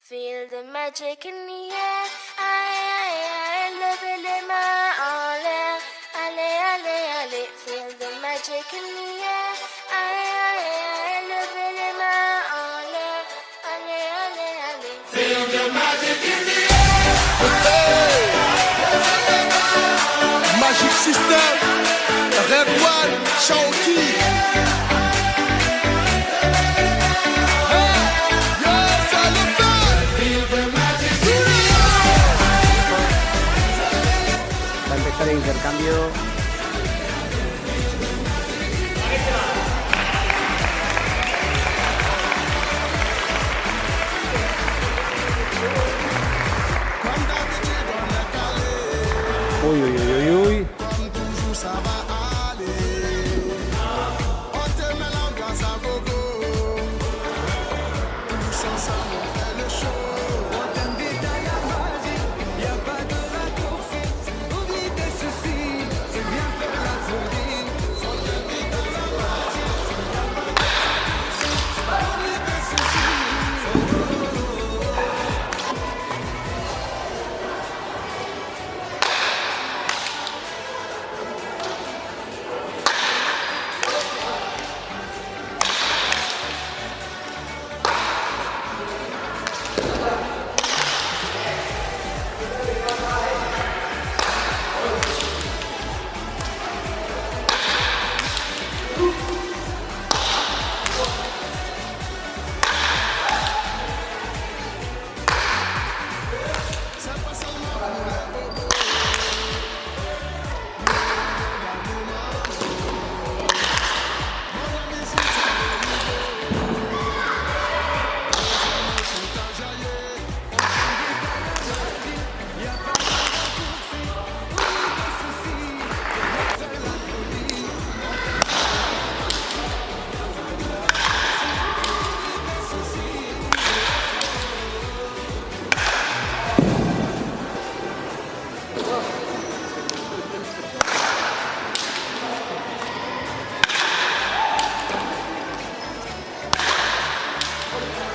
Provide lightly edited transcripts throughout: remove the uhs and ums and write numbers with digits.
Feel the magic in the air. Aïe, levez les mains en l'air. Allez, allez, allez. Feel the magic in the air. Aïe, levez les mains en l'air. Allez, allez, allez. Feel the magic in the air. Magic System, Red One, Chonky. Va a empezar el intercambio. Uy, uy, uy, uy, uy.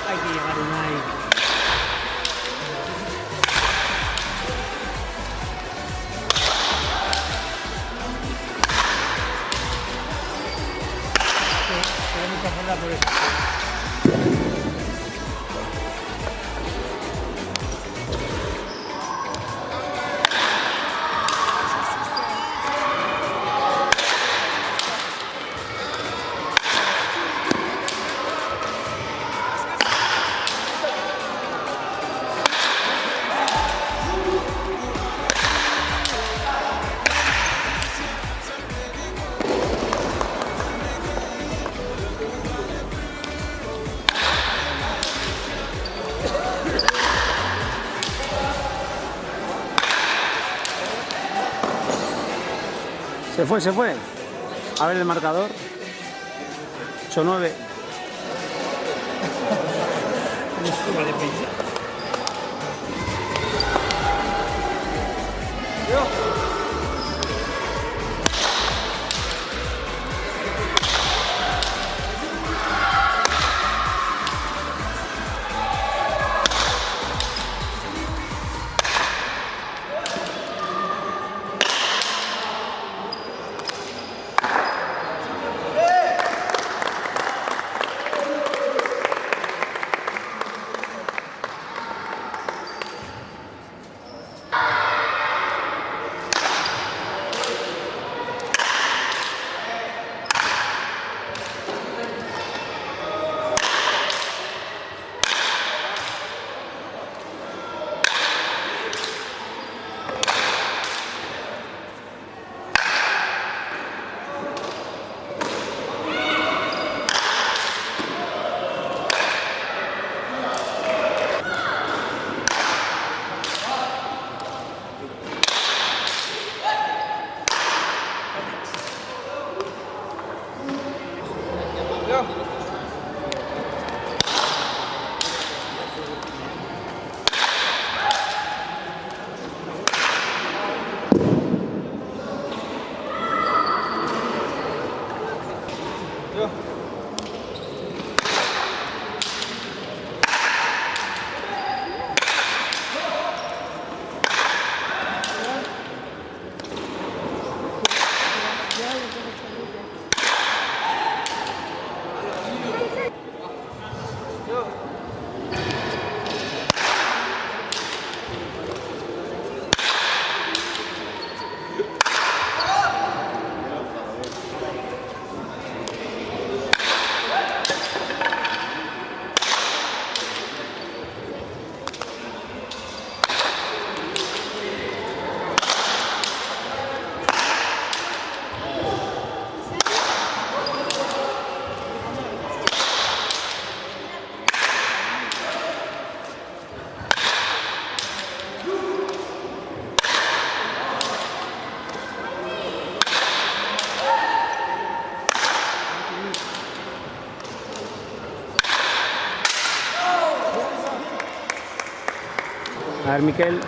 Hay que llevar un aire. Tenemos que hacerla por eso. Se fue. A ver el marcador. 8-9. A ver, Miquel.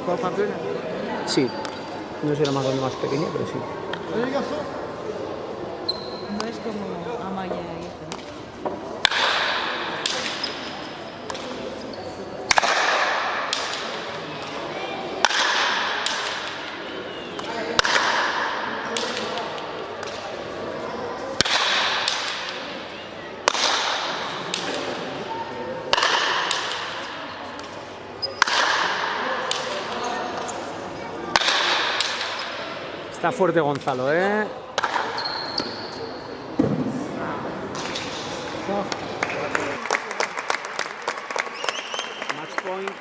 ¿Cuál campeona? Sí. No sé la más grande o más pequeña, pero sí. No es como Amaya y esto, ¿no? Está fuerte Gonzalo, ¿eh? Match point, 4-2.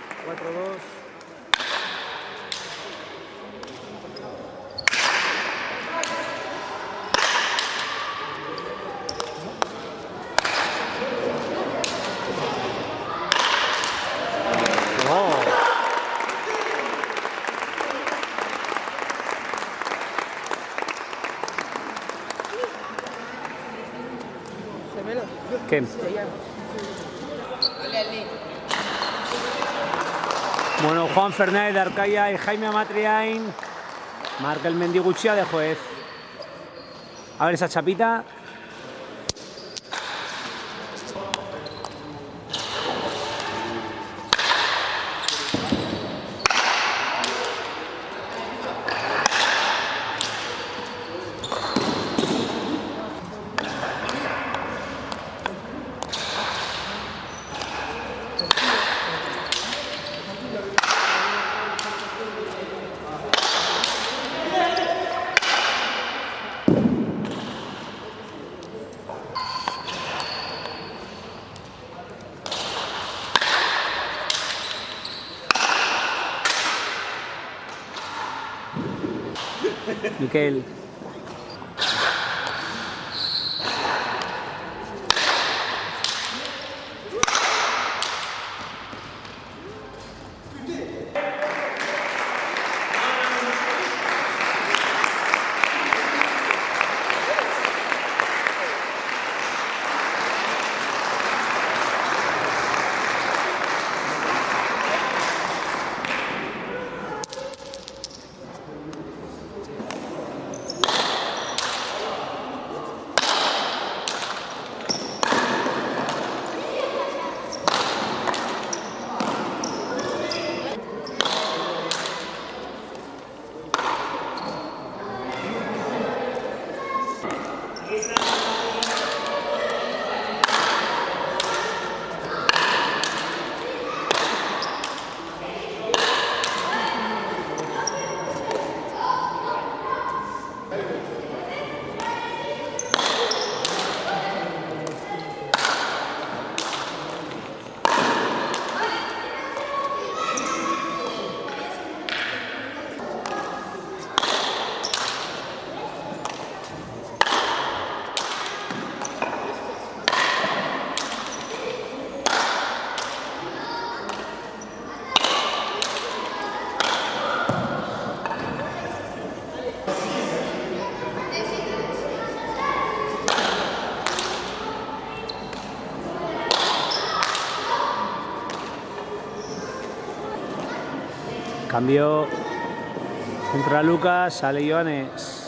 Oh. ¿Qué? Bueno, Juan Fernández de Arcaya y Jaime Amatriain marca el Mendiguchía de juez. A ver esa chapita. Miquel. Cambio. Entra Lucas, sale Joanes.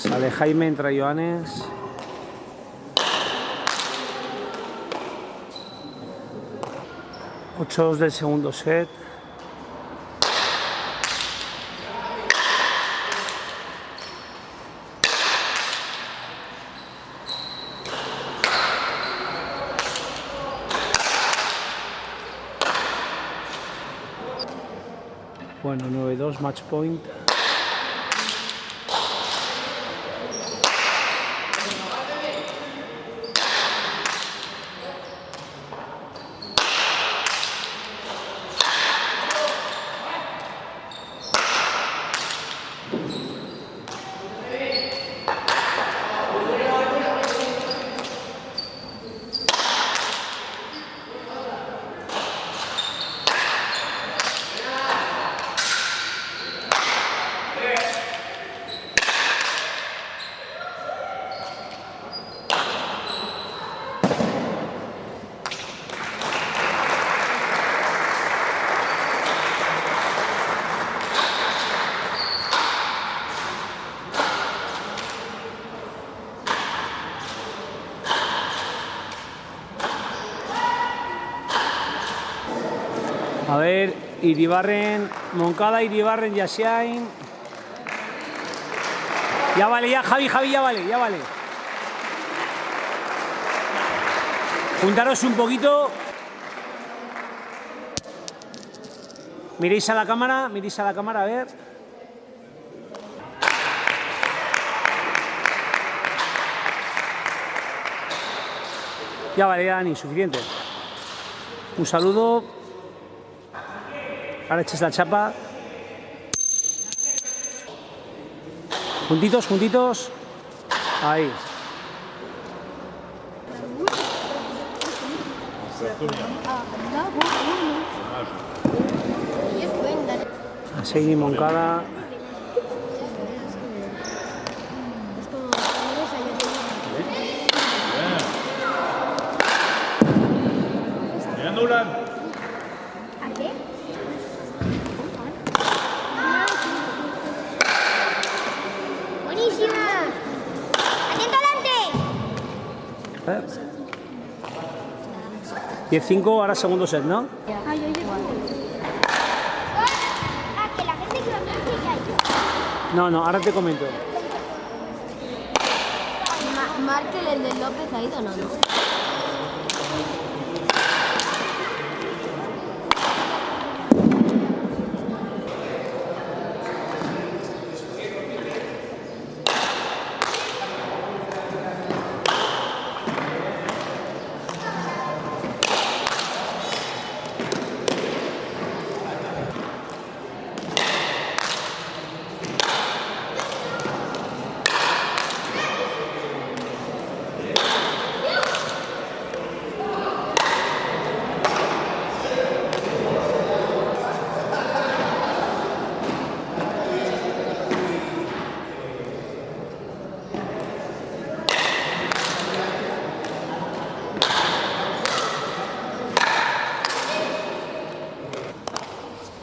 Sale Jaime, entra Joanes. Ocho del segundo set. Bueno, 9-2, match point. A ver, Iribarren, Moncada, Iribarren, Yasiain. Ya vale, ya, Javi, ya vale. Juntaros un poquito. Miréis a la cámara, a ver. Ya vale, ya, Dani, suficiente. Un saludo. Ahora echas la chapa. Juntitos. Ahí. Así, Moncada. Buenísima. Atento adelante. 10-5, ahora segundo set, ¿no? Que la gente que lo piense ya yo. No, ahora te comento. Markel, el de López, ha ido, no.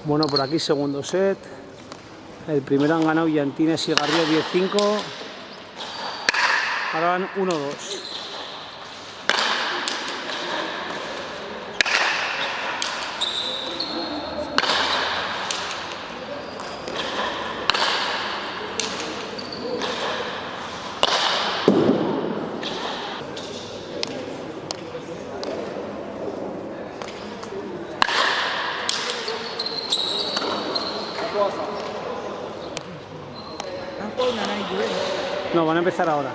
Bueno, por aquí segundo set. El primero han ganado Llantines y Garrido 10-5. Ahora van 1-2. No, van a empezar ahora.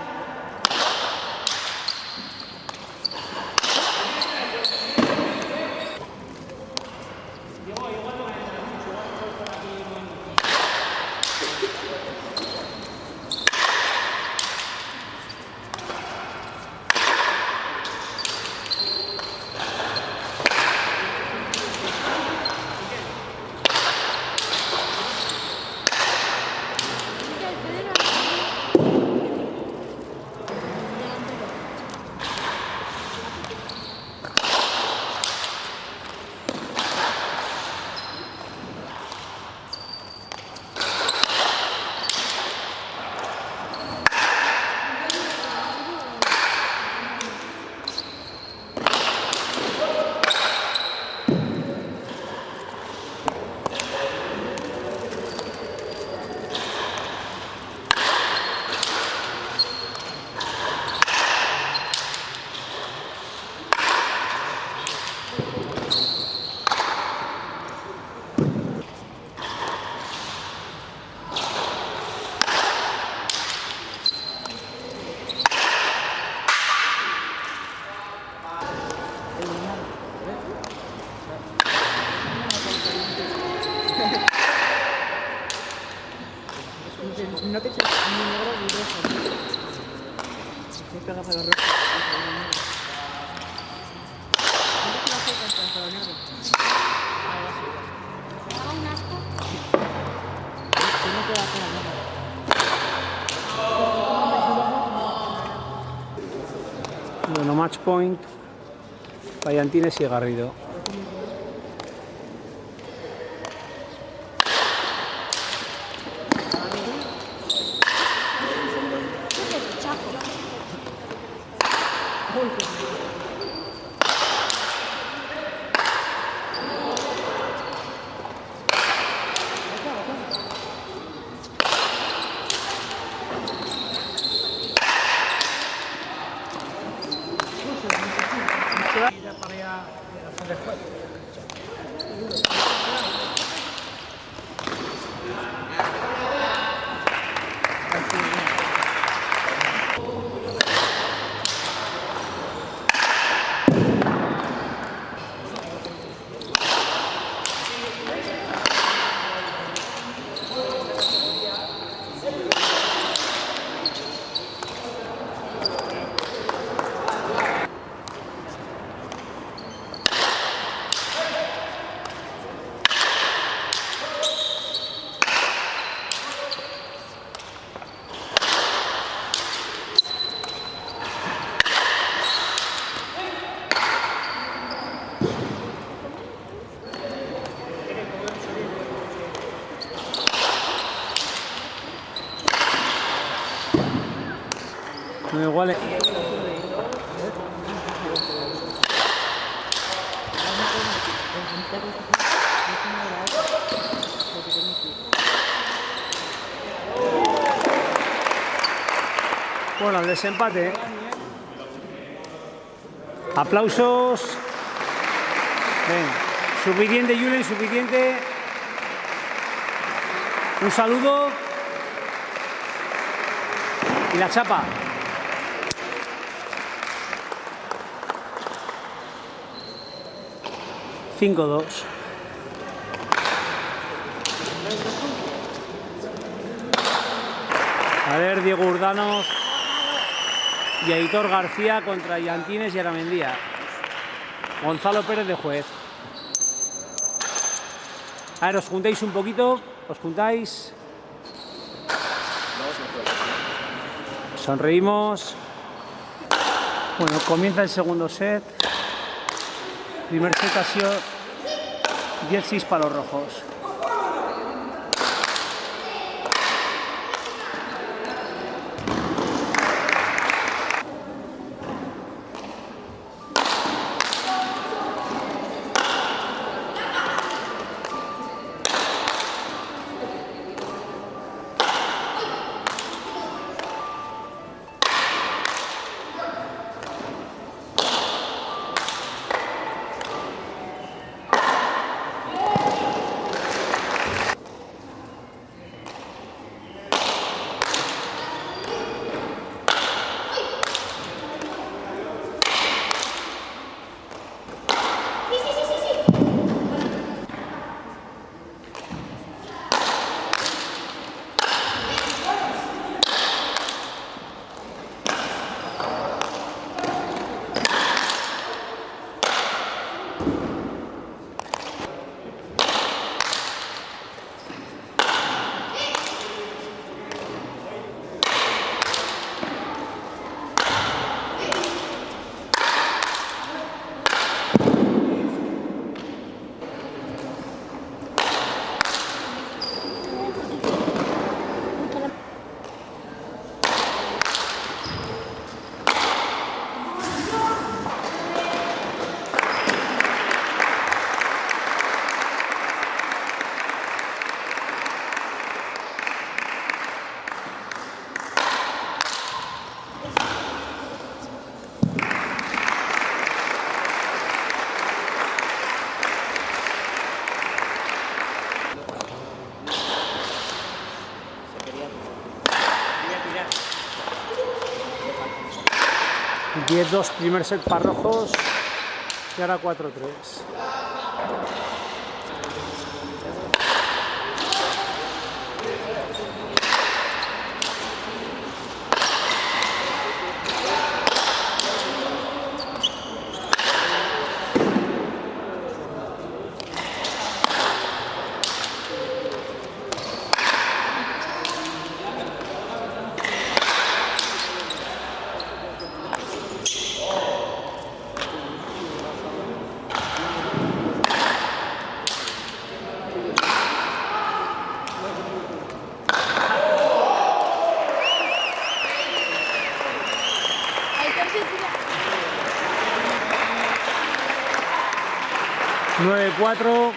No te eches ni negro ni rojo. Me pega para los rojos. ¿Cuánto te vas a alcanzar para los negros? Si no te da pena nada. Bueno, match point. Payantines y Garrido. No igual. Bueno, el desempate. Aplausos. Ven, suficiente, Julen, suficiente. Un saludo. Y la chapa. Cinco, 2. A ver, Diego Urdanos y Aitor García contra Llantines y Aramendía. Gonzalo Pérez de juez. A ver, os juntáis un poquito, os juntáis. Sonreímos. Bueno, comienza el segundo set. Primer set ha sido 10-6 para los rojos. ...10-2 primer set para rojos y ahora 4-3. 9-4.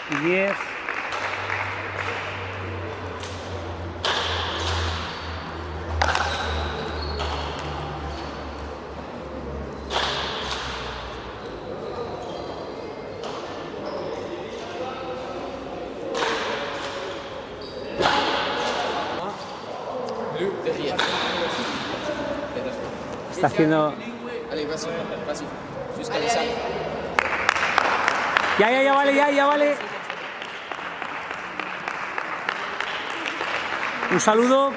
Y 10. Bleu derrière. Está haciendo... Allez, vas-y, vas-y. Jusqu'à les 5. Ya vale, ya vale. Un saludo.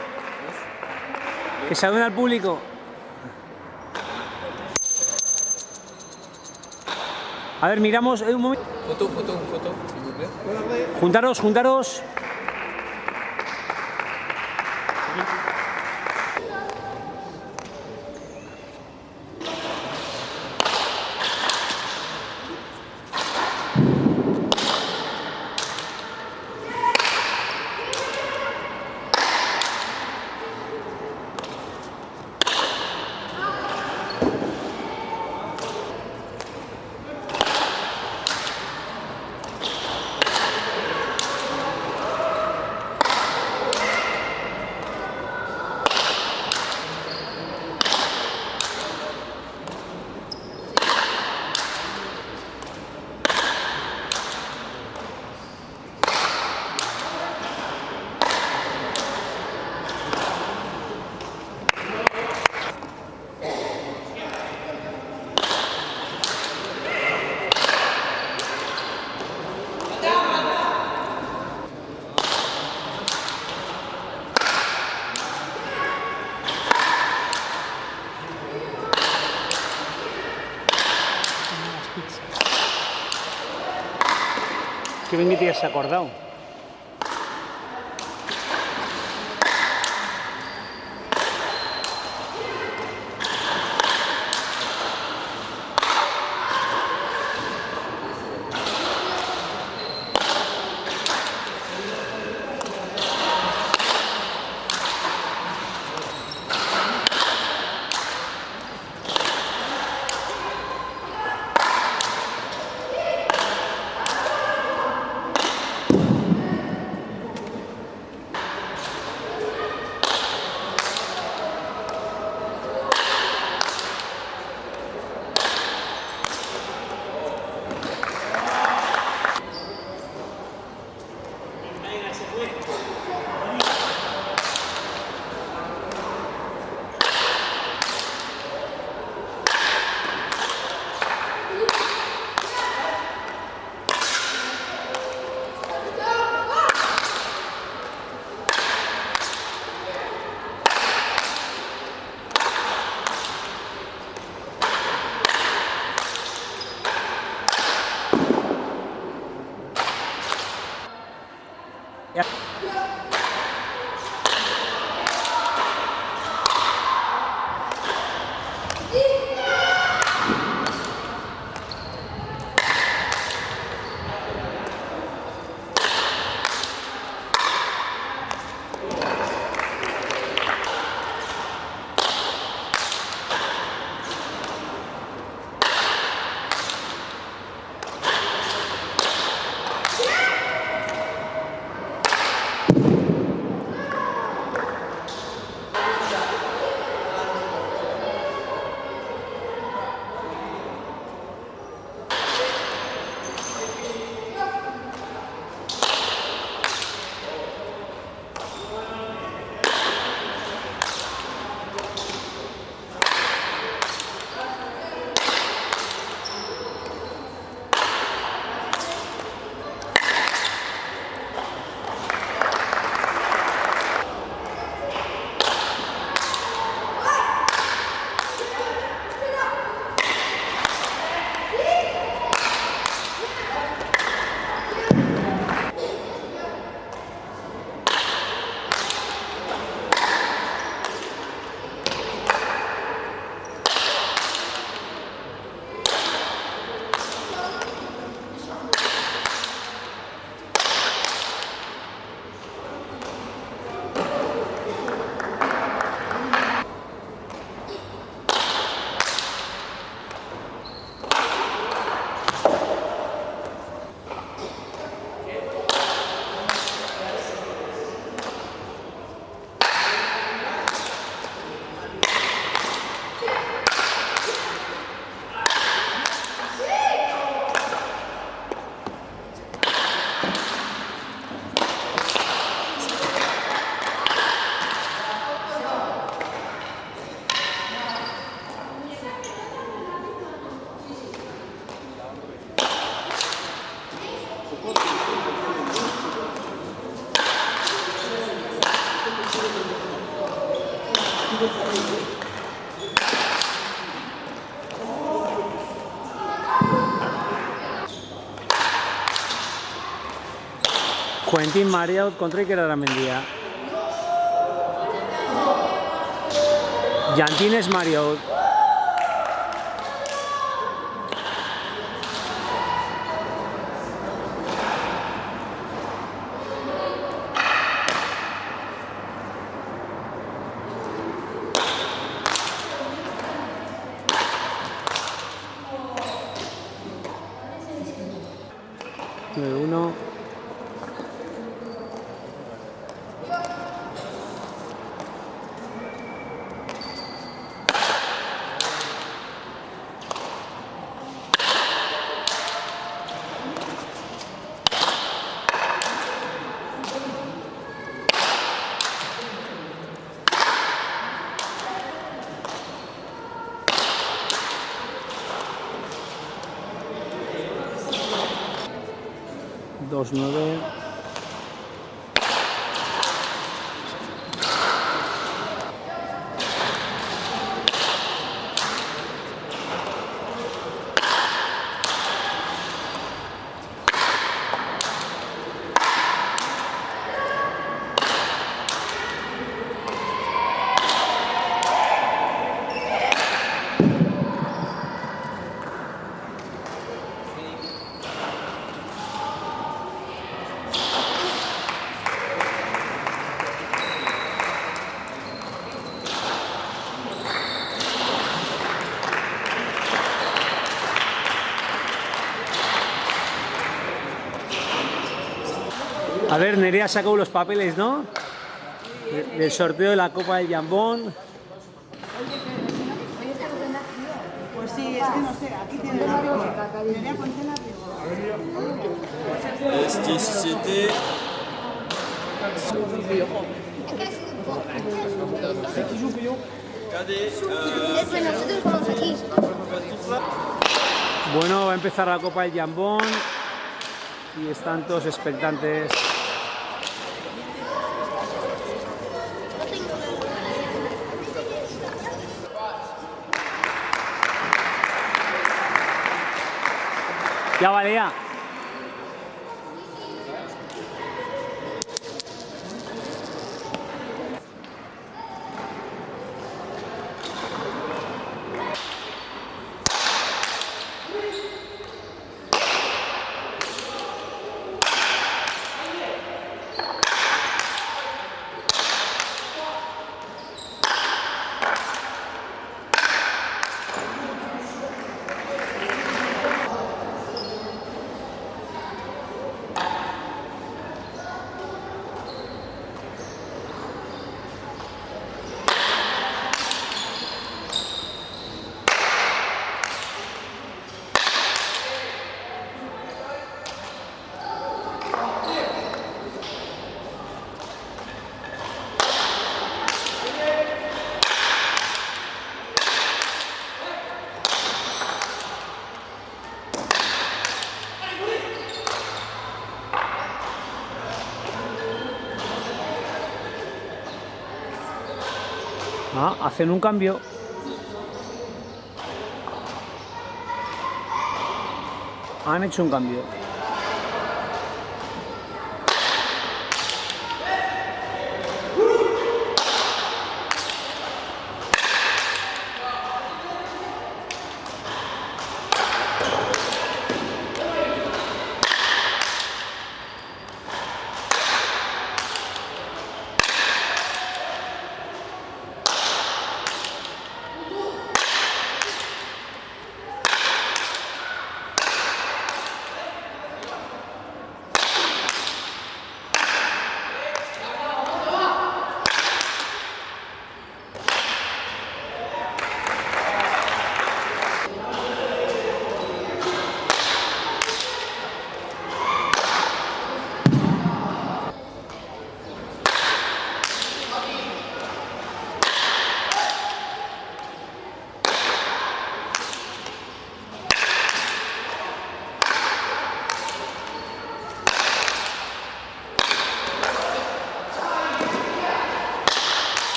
Que saluden al público. A ver, miramos un momento. Photo, s'il vous plaît. Juntaros. Que bien que te has acordado. Ya. Quentin Marriott contra Iker Aramendia. Jantines Marriott. Uno. Dos nueve. A ver, Nerea sacó los papeles, ¿no? Del sorteo de la Copa del Jambón. Pues sí, es que no sé, aquí tiene la rica. Nerea, ponte la rica. Es 17. Es que nosotros vamos aquí. Bueno, va a empezar la Copa del Jambón y están todos expectantes. Ya vale, ya. Ah, hacen un cambio. Han hecho un cambio.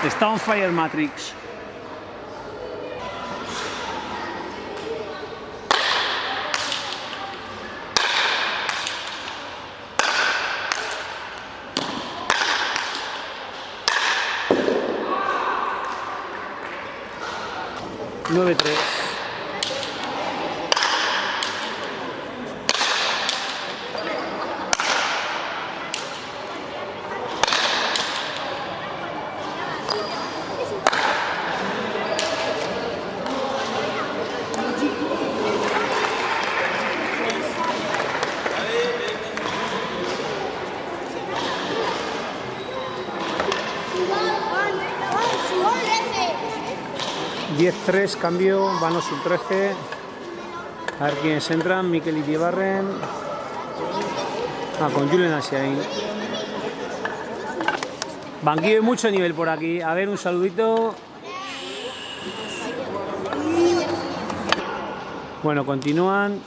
Está on fire Matrix. Nueve tres. Diez tres, cambio, Vano sub 13. A ver quiénes entran. Mikel Iribarren. Con Julen Asiain. Banquillo de mucho nivel por aquí. A ver, un saludito. Bueno, continúan.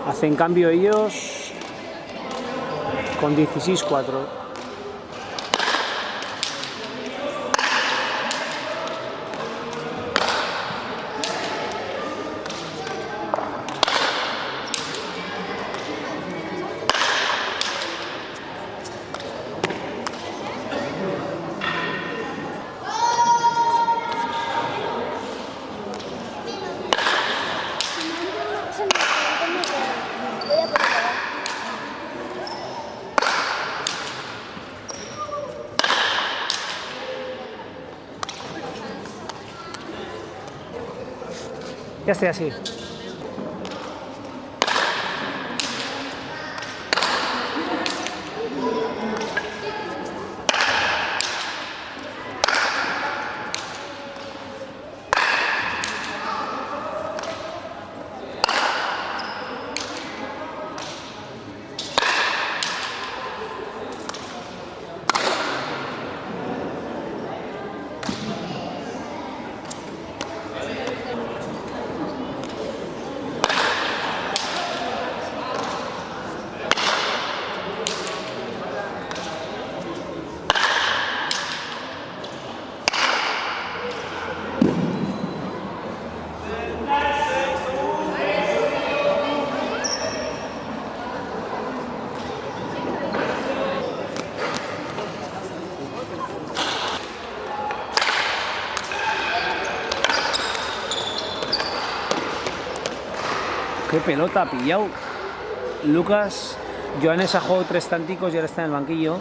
Hacen cambio ellos con 16-4. Ya estoy así. Qué pelota ha pillado Lucas. Joanes ha jugado 3 tanticos y ahora está en el banquillo.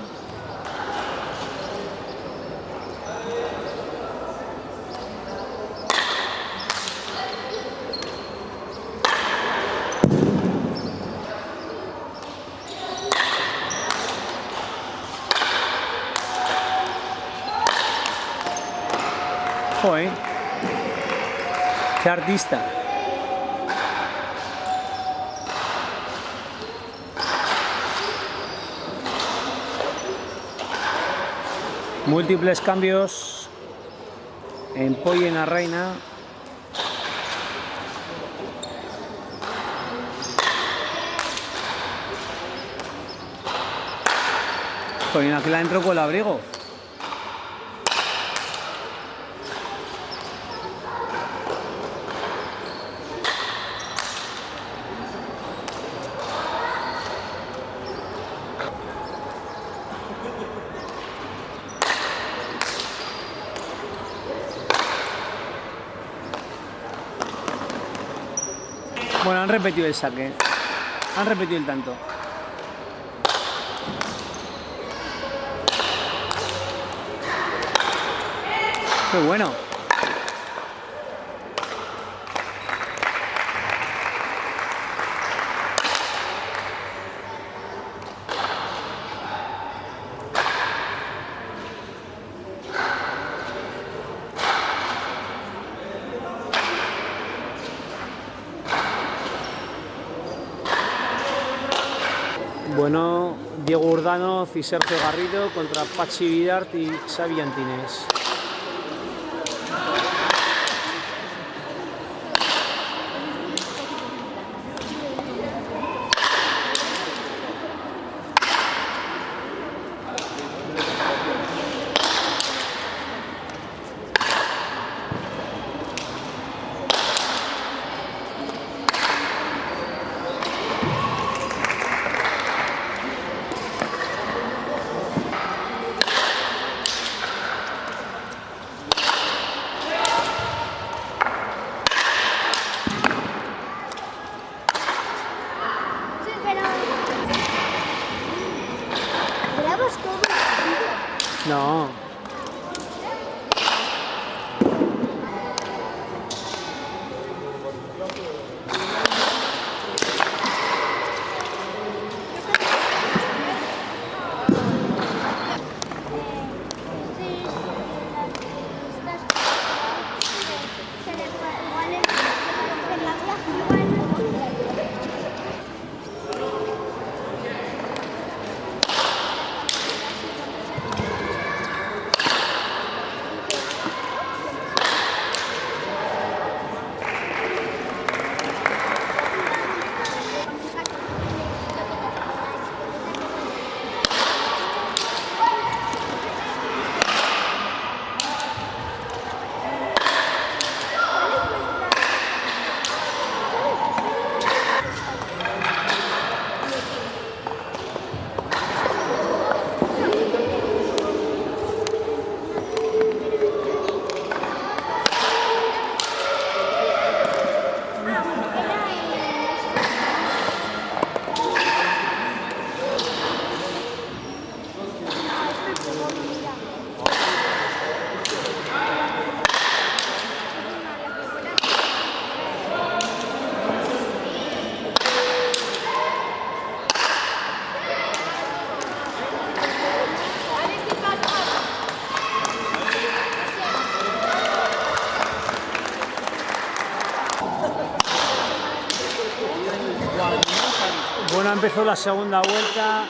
Joder, qué artista. Múltiples cambios en Poi y en la Reina. Joder, aquí la entro con el abrigo. Bueno, han repetido el saque. Han repetido el tanto. ¡Qué bueno! Bueno, Diego Urdanoz y Sergio Garrido contra Pachi Vidart y Xavi Antines. Sí, pero... ¿Grabas todo el vídeo? No. Bueno, empezó la segunda vuelta.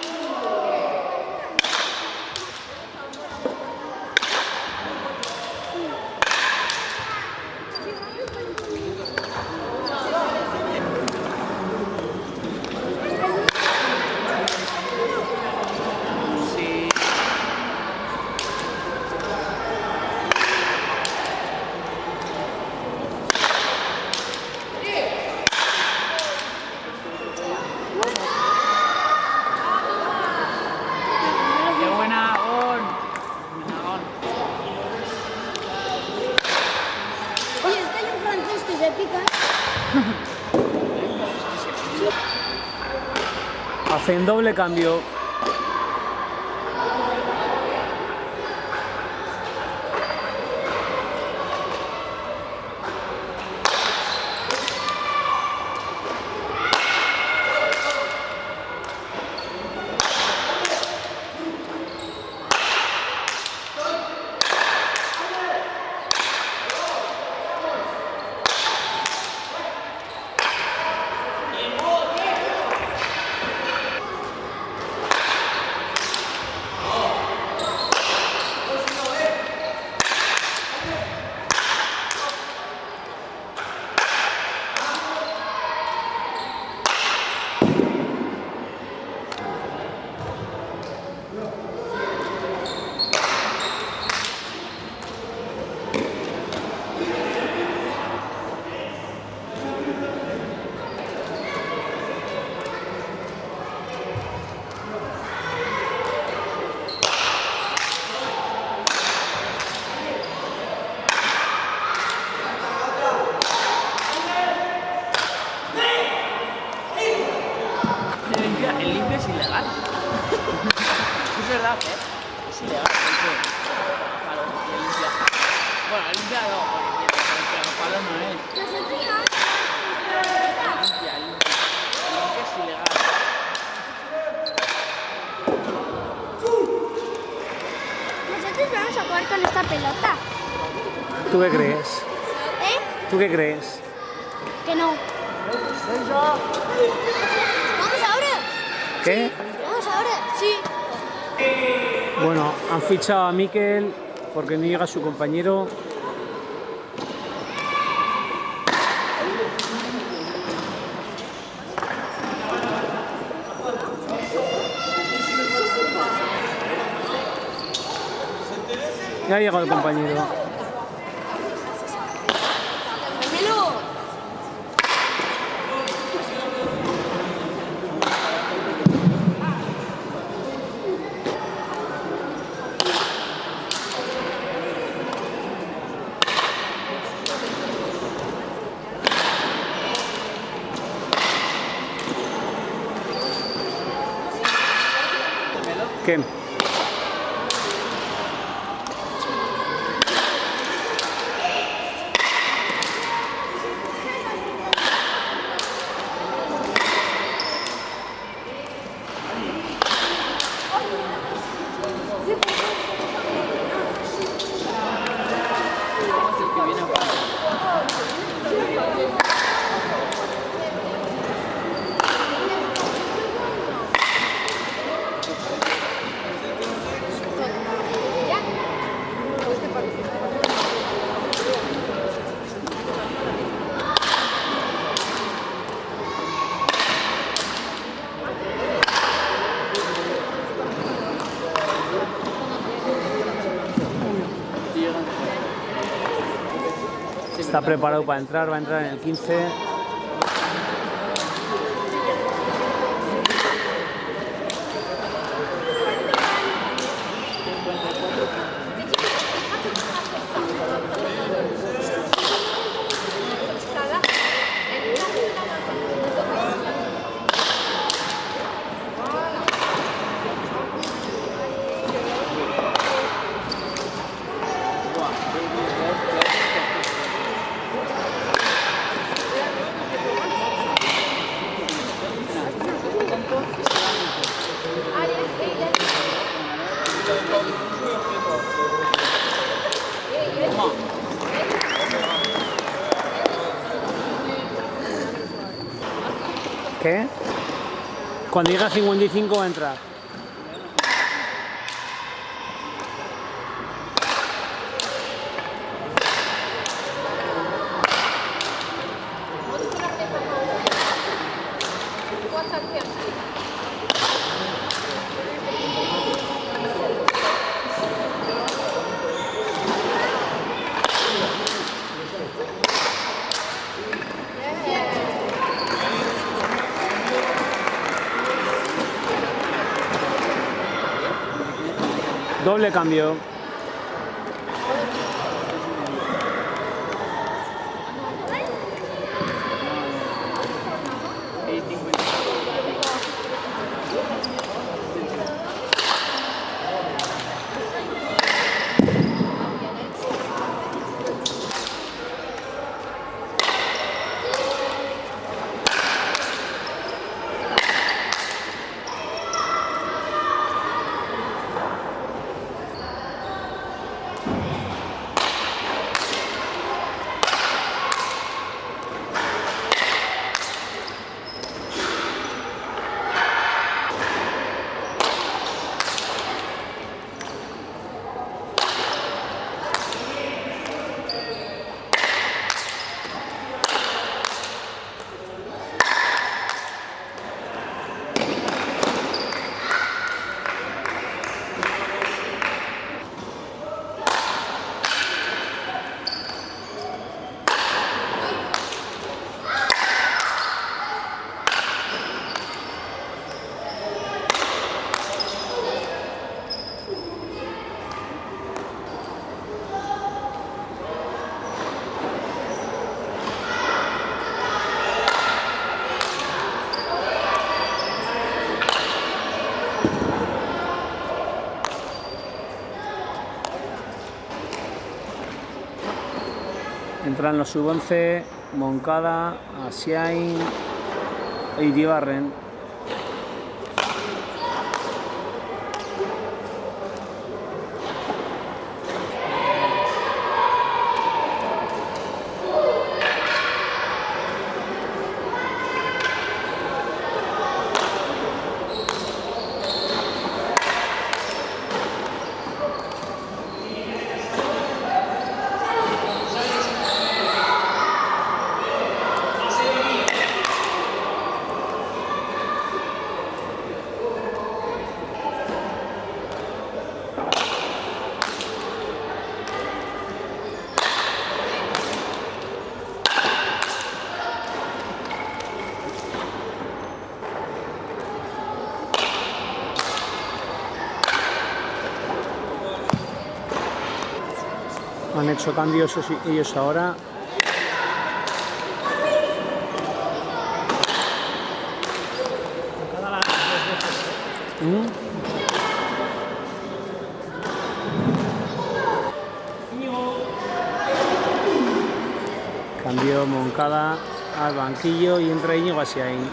¡Qué buena, On! Oye, es que hay un francés que se pica. Hacen doble cambio. El limpio es ilegal. Es verdad, ¿eh? Es ilegal. Claro, el limpia. Bueno, el limpia no, porque el palo no es. Nosotros Limpia, limpia. El limpia es ilegal. vamos a jugar con esta pelota. ¿Tú qué crees? ¿Eh? ¿Tú qué crees? Que no. ¡Vamos ahora! ¿Qué? Sí. Bueno, han fichado a Mikel porque no llega su compañero. Ya ha llegado el compañero. Dímelo. ¿Qué? Está preparado para entrar, va a entrar en el 15. ¿Qué? Cuando llega a 55 va a entrar. Doble cambio. Entran los sub-11, Moncada, Asiain y Iribarren. Han hecho cambios ellos ahora. Cambio Moncada al banquillo y entra Íñigo Asiaín.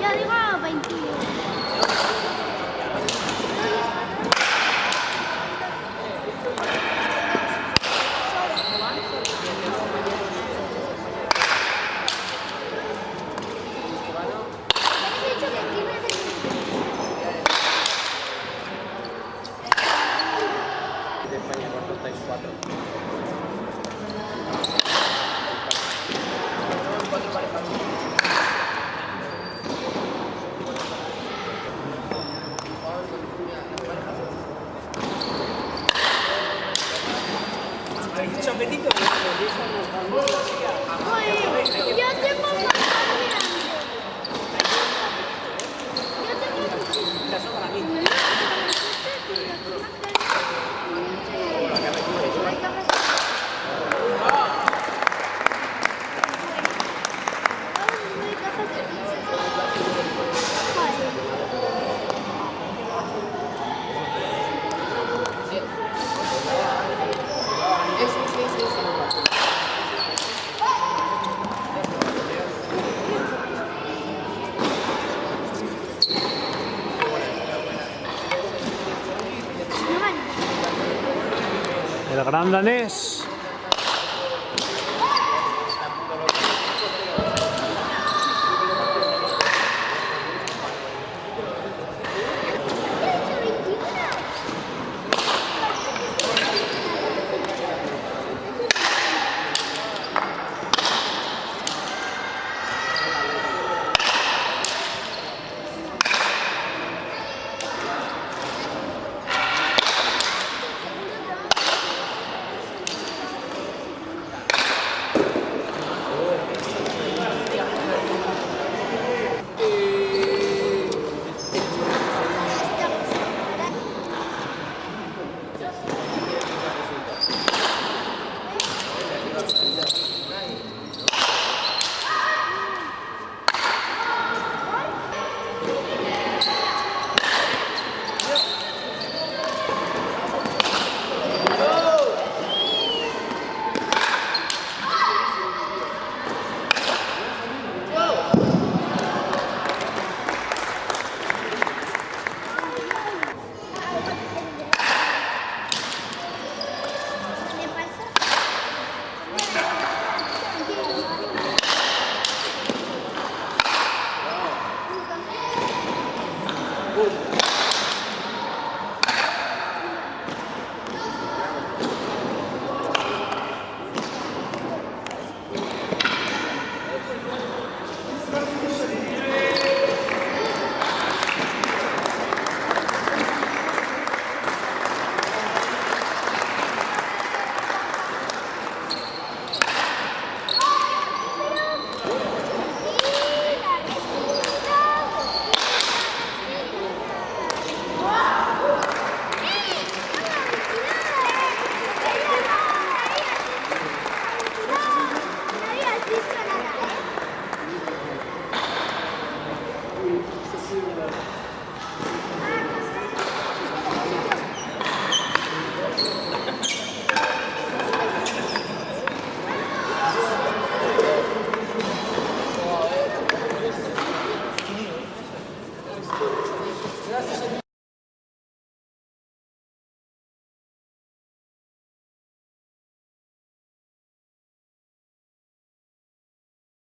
Yo digo 21. Yo tengo más grande. El gran danés